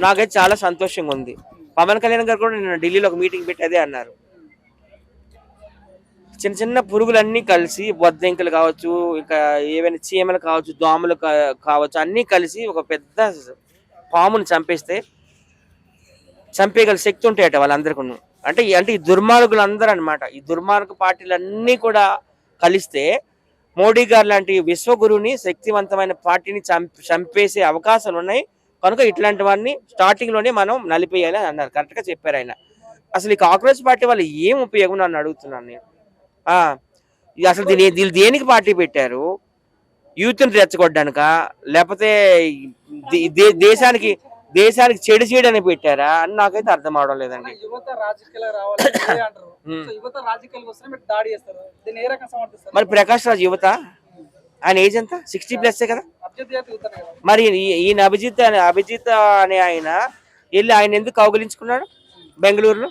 నాకైతే చాలా సంతోషంగా ఉంది. పవన్ కళ్యాణ్ గారు కూడా నిన్న ఢిల్లీలో ఒక మీటింగ్ పెట్టి అదే అన్నారు. చిన్న చిన్న పురుగులన్నీ కలిసి బొద్దింకలు కావచ్చు, ఇంకా ఏవైనా చీమలు కావచ్చు, దోమలు కావచ్చు, అన్నీ కలిసి ఒక పెద్ద పాముని చంపేయగల శక్తి ఉంటాయట వాళ్ళందరికీ. అంటే ఈ దుర్మార్గులు అందరూ అనమాట. ఈ దుర్మార్గ పార్టీలన్నీ కూడా కలిస్తే మోడీ గారు లాంటి విశ్వగురువుని, శక్తివంతమైన పార్టీని చంపేసే అవకాశాలు ఉన్నాయి. కనుక ఇట్లాంటి వాడిని స్టార్టింగ్ లోనే మనం నలిపేయాలి అని అన్నారు. కరెక్ట్ గా చెప్పారు ఆయన. అసలు ఈ కాంగ్రెస్ పార్టీ వాళ్ళు ఏం ఉపయోగం నన్ను అడుగుతున్నాను నేను. ఇది అసలు దీన్ని దేనికి పార్టీ పెట్టారు? యూత్ని రెచ్చగొట్టడానిక, లేకపోతే దేశానికి చెడు చేయడానికి పెట్టారా అని నాకైతే అర్థం అవడం లేదండి. మరి ప్రకాష్ రాజ్ యువత, ఆయన ఏజ్ ఎంత? 60+ కదా. మరి ఈయన అభిజిత్ అనే ఆయన వెళ్ళి ఆయన ఎందుకు కౌగిలించుకున్నాడు బెంగళూరులో?